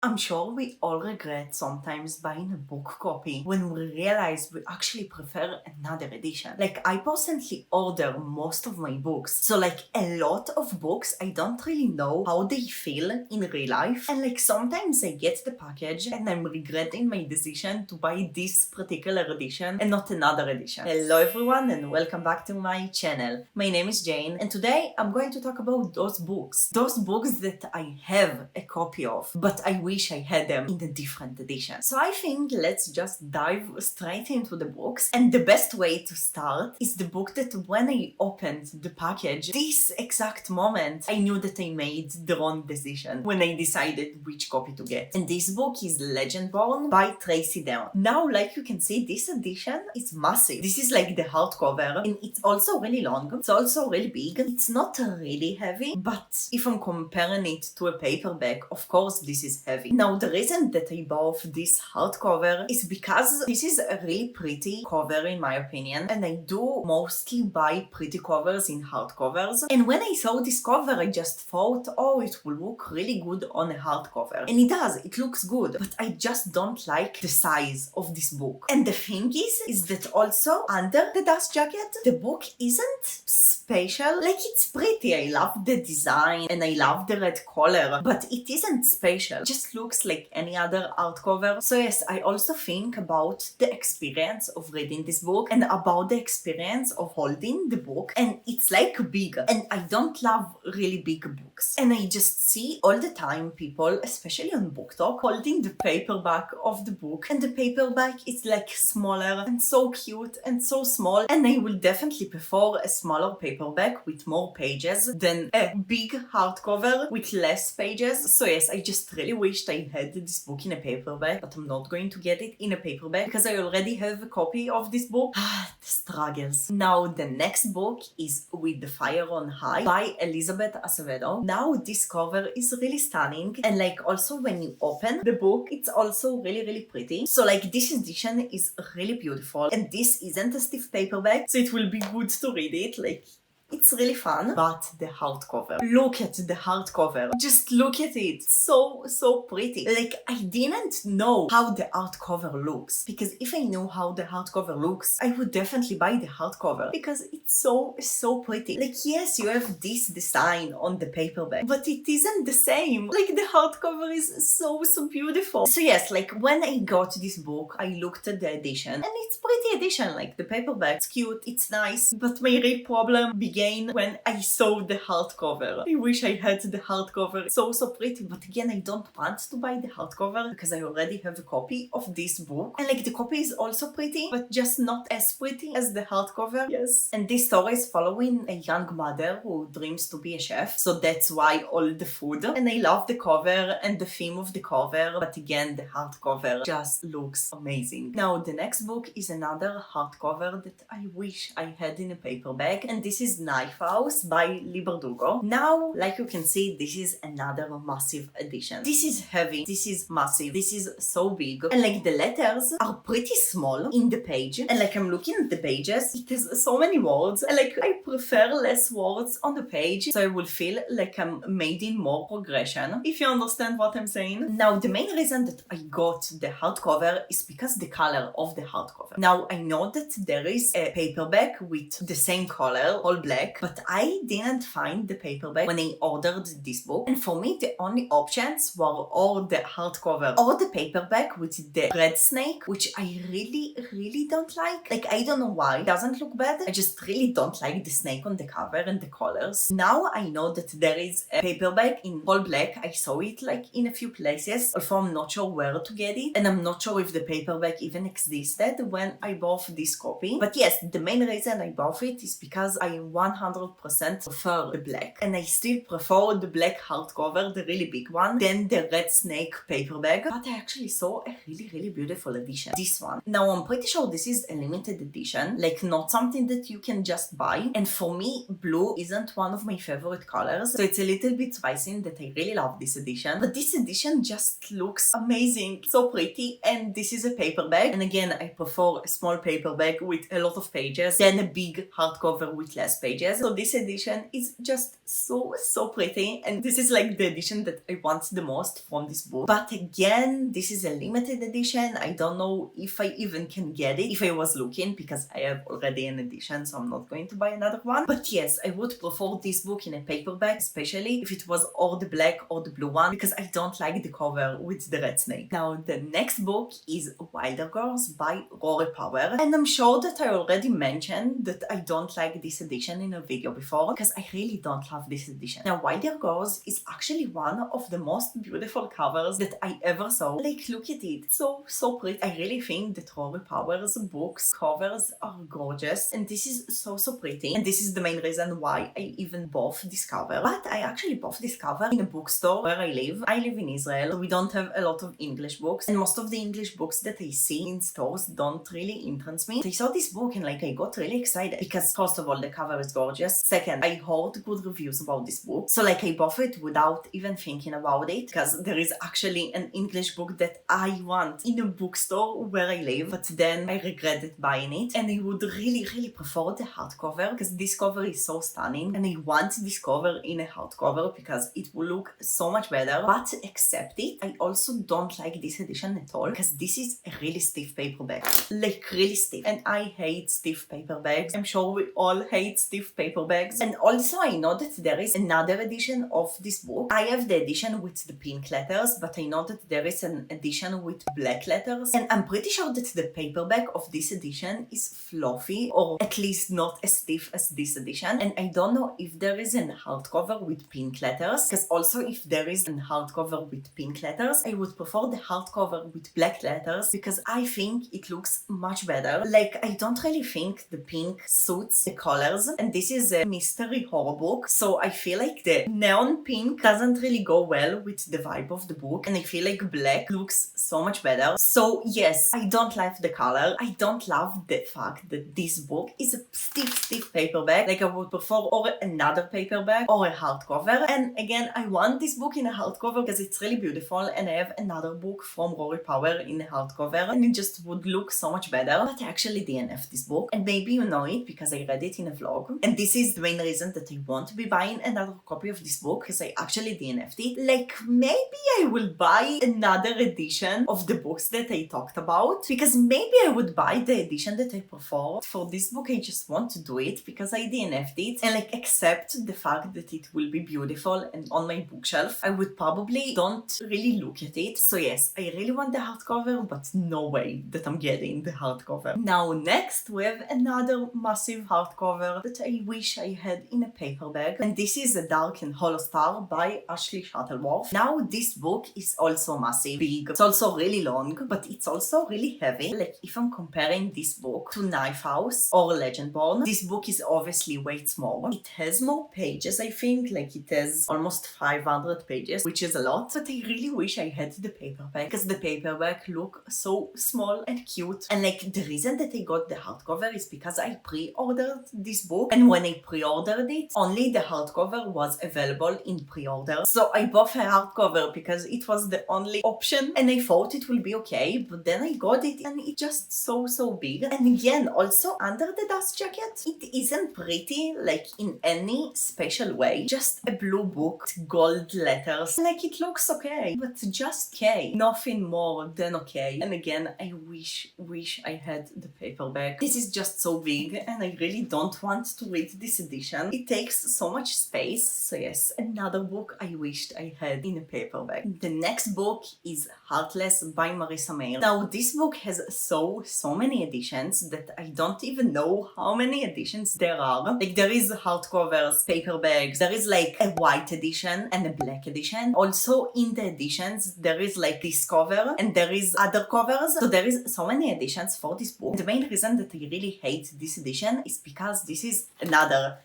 I'm sure we all regret sometimes buying a book copy when we realize we actually prefer another edition. Like, I personally order most of my books, so like a lot of books I don't really know how they feel in real life, and like sometimes I get the package and I'm regretting my decision to buy this particular edition and not another edition. Hello everyone and welcome back to my channel. My name is Jane and today I'm going to talk about those books that I have a copy of, but I wish I had them in a different edition. So I think let's just dive straight into the books, and the best way to start is the book that when I opened the package, this exact moment, I knew that I made the wrong decision when I decided which copy to get. And this book is Legendborn by Tracy Deonn. Now, like you can see, this edition is massive. This is like the hardcover, and it's also really long. It's also really big. It's not really heavy, but if I'm comparing it to a paperback, of course this is heavy. Now, the reason that I bought this hardcover is because this is a really pretty cover in my opinion, and I do mostly buy pretty covers in hardcovers. And when I saw this cover, I just thought, oh, it will look really good on a hardcover. And it does, it looks good, but I just don't like the size of this book. And the thing is that also under the dust jacket, the book isn't special. Like, it's pretty, I love the design and I love the red color, but it isn't special. It just looks like any other hardcover. So yes, I also think about the experience of reading this book and about the experience of holding the book, and it's like big, and I don't love really big books. And I just see all the time people, especially on BookTok, holding the paperback of the book, and the paperback is like smaller and so cute and so small, and I will definitely prefer a smaller paperback with more pages than a big hardcover with less pages. So yes, I just really wished I had this book in a paperback, but I'm not going to get it in a paperback because I already have a copy of this book. The struggles. Now, the next book is With the Fire on High by Acevedo. Now, this cover is really stunning, and like also when you open the book, it's also really pretty. So like this edition is really beautiful, and this isn't a stiff paperback, so it will be good to read it. Like, it's really fun. But the hardcover. Look at the hardcover. Just look at it. So pretty. Like, I didn't know how the hardcover looks, because if I knew how the hardcover looks, I would definitely buy the hardcover because it's so pretty. Like, yes, you have this design on the paperback, but it isn't the same. Like, the hardcover is so beautiful. So yes, like when I got this book, I looked at the edition, and it's pretty edition. Like, the paperback, it's cute, it's nice, but my real problem began when I saw the hardcover. I wish I had the hardcover. It's so pretty, but again, I don't want to buy the hardcover because I already have a copy of this book, and like the copy is also pretty, but just not as pretty as the hardcover. Yes. And this story is following a young mother who dreams to be a chef, so that's why all the food. And I love the cover and the theme of the cover, but again, the hardcover just looks amazing. Now, the next book is another hardcover that I wish I had in a paperback, and this is Knife House by Leigh Bardugo. Now, like you can see, this is another massive edition. This is heavy, this is massive, this is so big, and like the letters are pretty small in the page, and like I'm looking at the pages, it has so many words, and like I prefer less words on the page, so I will feel like I'm making more progression, if you understand what I'm saying. Now, the main reason that I got the hardcover is because the color of the hardcover. Now, I know that there is a paperback with the same color, all black, but I didn't find the paperback when I ordered this book, and for me the only options were or the hardcover or the paperback with the red snake, which I really don't like. Like, I don't know why, it doesn't look bad, I just really don't like the snake on the cover and the colors. Now I know that there is a paperback in all black. I saw it like in a few places, although I'm not sure where to get it, and I'm not sure if the paperback even existed when I bought this copy. But yes, the main reason I bought it is because I 100% prefer the black, and I still prefer the black hardcover, the really big one, than the red snake paperback. But I actually saw a really beautiful edition, this one. Now, I'm pretty sure this is a limited edition, like not something that you can just buy, and for me, blue isn't one of my favorite colors, so it's a little bit surprising that I really love this edition. But this edition just looks amazing, so pretty, and this is a paperback, and again, I prefer a small paperback with a lot of pages than a big hardcover with less pages. pages. So this edition is just so pretty, and this is like the edition that I want the most from this book. But again, this is a limited edition. I don't know if I even can get it if I was looking, because I have already an edition, so I'm not going to buy another one. But yes, I would prefer this book in a paperback, especially if it was or the black or the blue one, because I don't like the cover with the red snake. Now the next book is Wilder Girls by Rory Power, and I'm sure that I already mentioned that I don't like this edition in a video before, because I really don't love this edition. Now Wilder Girls is actually one of the most beautiful covers that I ever saw. Like, look at it, so pretty. I really think that Rory Power's books covers are gorgeous, and this is so pretty, and this is the main reason why I even bought this cover. But I actually bought this cover in a bookstore where I live. I live in Israel, so we don't have a lot of English books, and most of the English books that I see in stores don't really interest me. So I saw this book and like I got really excited because first of all the cover is gorgeous. Second, I heard good reviews about this book, so like I bought it without even thinking about it, because there is actually an English book that I want in a bookstore where I live, but then I regretted buying it, and I would really prefer the hardcover because this cover is so stunning, and I want this cover in a hardcover because it will look so much better. But except it, I also don't like this edition at all because this is a really stiff paperback, like really stiff, and I hate stiff paperbacks. I'm sure we all hate stiff paperbacks. And also I know that there is another edition of this book. I have the edition with the pink letters, but I know that there is an edition with black letters, and I'm pretty sure that the paperback of this edition is fluffy, or at least not as stiff as this edition. And I don't know if there is a hardcover with pink letters, because also if there is a hardcover with pink letters, I would prefer the hardcover with black letters because I think it looks much better. Like, I don't really think the pink suits the colors, and this is a mystery horror book, so I feel like the neon pink doesn't really go well with the vibe of the book, and I feel like black looks so much better. So yes, I don't like the color. I don't love the fact that this book is a stiff paperback. Like, I would prefer or another paperback or a hardcover. And again, I want this book in a hardcover because it's really beautiful, and I have another book from Rory Power in a hardcover, and it just would look so much better. But I actually DNF'd this book, and maybe you know it because I read it in a vlog, and this is the main reason that I want to be buying another copy of this book, because I actually DNF'd it. Like, maybe I will buy another edition of the books that I talked about, because maybe I would buy the edition that I prefer. For this book, I just want to do it because I DNF'd it, and like accept the fact that it will be beautiful and on my bookshelf. I would probably don't really look at it. So yes, I really want the hardcover, but no way that I'm getting the hardcover. Now next, we have another massive hardcover that I wish I had in a paperback, and this is A Dark and Hollow Star by Ashley Shuttleworth. Now this book is also massive, big, it's also really long, but it's also really heavy. Like, if I'm comparing this book to Knife House or Legendborn, this book is obviously weighs more. It has more pages, I think, like it has almost 500 pages, which is a lot, but I really wish I had the paperback because the paperback look so small and cute. And like, the reason that I got the hardcover is because I pre-ordered this book, and when I pre-ordered it, only the hardcover was available in pre-order. So I bought a hardcover because it was the only option, and I thought it will be okay, but then I got it and it's just so big. And again, also under the dust jacket, it isn't pretty like in any special way, just a blue book with gold letters. Like, it looks okay, but just okay, nothing more than okay. And again, I wish I had the paperback. This is just so big, and I really don't want to read this edition. It takes so much space. So yes, another book I wished I had in a paperback. The next book is Heartless by Marissa Meyer. Now this book has so many editions that I don't even know how many editions there are. Like, there is hardcovers, paperbacks, there is like a white edition and a black edition. Also in the editions there is like this cover and there is other covers. So there is so many editions for this book. The main reason that I really hate this edition is because this is another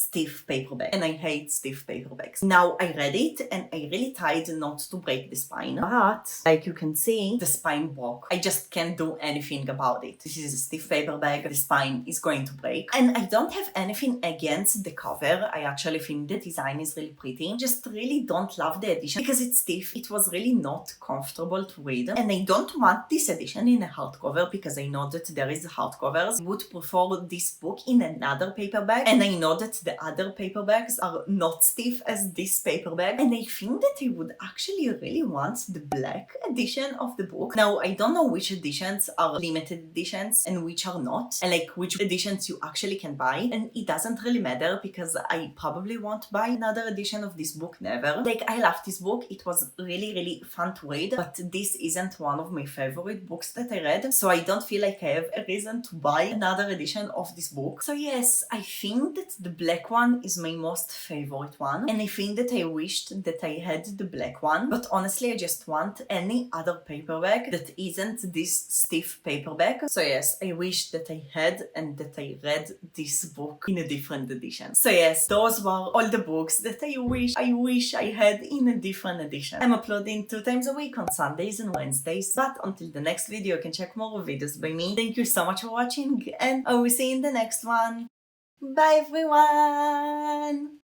stiff paperback, and I hate stiff paperbacks. Now I read it and I really tried not to break the spine, but like you can see, the spine broke. I just can't do anything about it. This is a stiff paperback, the spine is going to break. And I don't have anything against the cover. I actually think the design is really pretty. Just really don't love the edition because it's stiff. It was really not comfortable to read. And I don't want this edition in a hardcover because I know that there is hardcovers. I would prefer this book in another paperback. And I know that the other paperbacks are not stiff as this paperback. And I think that I would actually really want the black edition of the book. Now, I don't know which editions are limited editions and which are not, and like which editions you actually can buy. And it doesn't really matter because I probably won't buy another edition of this book, never. Like, I love this book. It was really fun to read, but this isn't one of my favorite books that I read, so I don't feel like I have a reason to buy another edition of this book. So yes, I think that the black one is my most favorite one, and I think that I wished that I had the black one, but honestly I just want any other paperback that isn't this stiff paperback. So yes, I wish that I had and that I read this book in a different edition. So yes, those were all the books that I wish I had in a different edition. I'm uploading 2 times a week on Sundays and Wednesdays, but until the next video you can check more videos by me. Thank you so much for watching, and I will see you in the next one. Bye everyone!